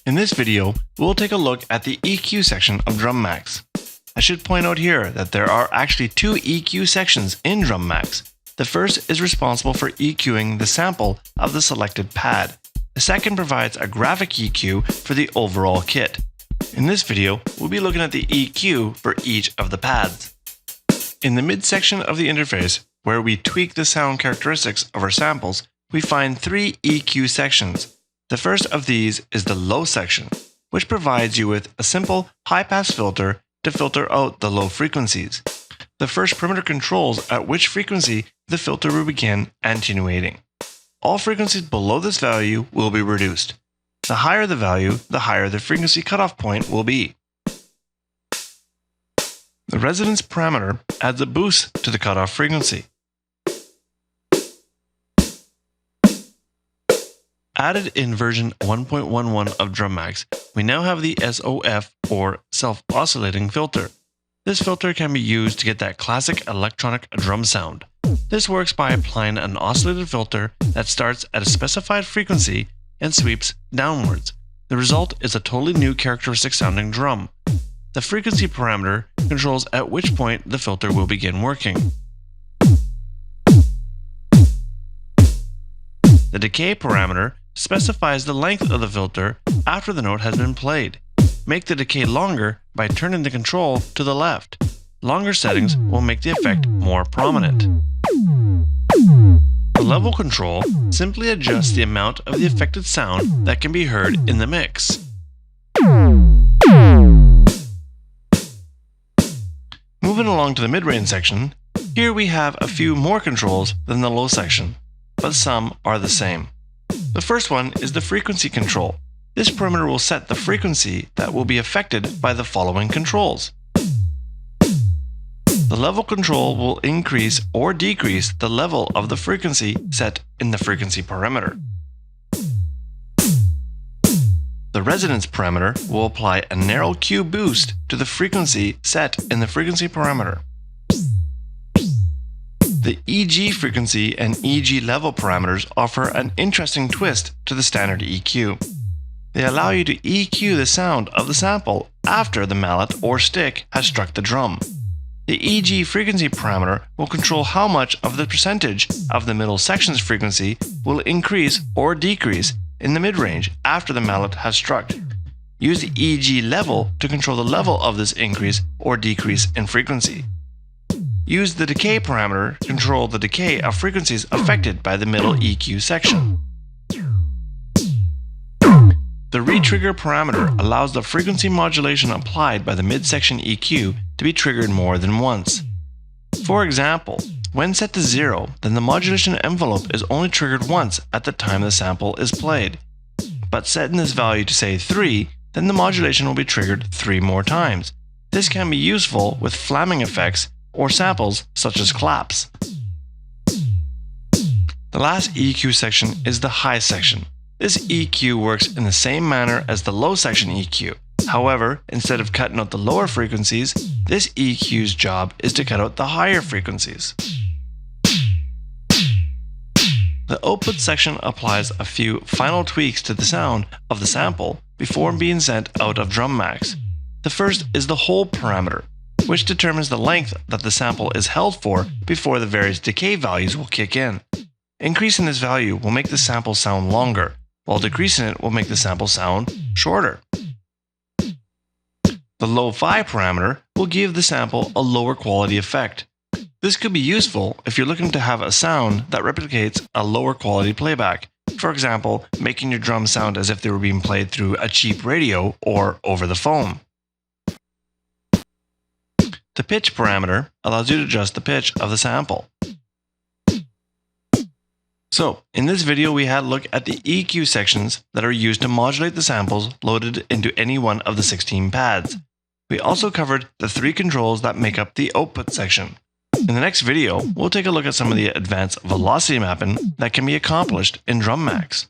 In this video, we'll take a look at the EQ section of Drumaxx. I should point out here that there are actually two EQ sections in Drumaxx. The first is responsible for EQing the sample of the selected pad. The second provides a graphic EQ for the overall kit. In this video, we'll be looking at the EQ for each of the pads. In the midsection of the interface, where we tweak the sound characteristics of our samples, we find three EQ sections. The first of these is the low section, which provides you with a simple high-pass filter to filter out the low frequencies. The first parameter controls at which frequency the filter will begin attenuating. All frequencies below this value will be reduced. The higher the value, the higher the frequency cutoff point will be. The resonance parameter adds a boost to the cutoff frequency. Added in version 1.11 of Drumaxx, we now have the SOF, or self-oscillating filter. This filter can be used to get that classic electronic drum sound. This works by applying an oscillated filter that starts at a specified frequency and sweeps downwards. The result is a totally new characteristic sounding drum. The frequency parameter controls at which point the filter will begin working. The decay parameter specifies the length of the filter after the note has been played. Make the decay longer by turning the control to the left. Longer settings will make the effect more prominent. The level control simply adjusts the amount of the affected sound that can be heard in the mix. Moving along to the mid-range section, here we have a few more controls than the low section, but some are the same. The first one is the frequency control. This parameter will set the frequency that will be affected by the following controls. The level control will increase or decrease the level of the frequency set in the frequency parameter. The resonance parameter will apply a narrow Q boost to the frequency set in the frequency parameter. The EG frequency and EG level parameters offer an interesting twist to the standard EQ. They allow you to EQ the sound of the sample after the mallet or stick has struck the drum. The EG frequency parameter will control how much of the percentage of the middle section's frequency will increase or decrease in the mid-range after the mallet has struck. Use the EG level to control the level of this increase or decrease in frequency. Use the decay parameter to control the decay of frequencies affected by the middle EQ section. The retrigger parameter allows the frequency modulation applied by the midsection EQ to be triggered more than once. For example, when set to 0, then the modulation envelope is only triggered once at the time the sample is played. But setting this value to say 3, then the modulation will be triggered 3 more times. This can be useful with flamming effects or samples such as claps. The last EQ section is the high section. This EQ works in the same manner as the low section EQ. However, instead of cutting out the lower frequencies, this EQ's job is to cut out the higher frequencies. The output section applies a few final tweaks to the sound of the sample before being sent out of Drumaxx. The first is the hold parameter, which determines the length that the sample is held for before the various decay values will kick in. Increasing this value will make the sample sound longer, while decreasing it will make the sample sound shorter. The lofi parameter will give the sample a lower quality effect. This could be useful if you're looking to have a sound that replicates a lower quality playback. For example, making your drums sound as if they were being played through a cheap radio or over the phone. The pitch parameter allows you to adjust the pitch of the sample. So, in this video we had a look at the EQ sections that are used to modulate the samples loaded into any one of the 16 pads. We also covered the 3 controls that make up the output section. In the next video, we'll take a look at some of the advanced velocity mapping that can be accomplished in Drumaxx.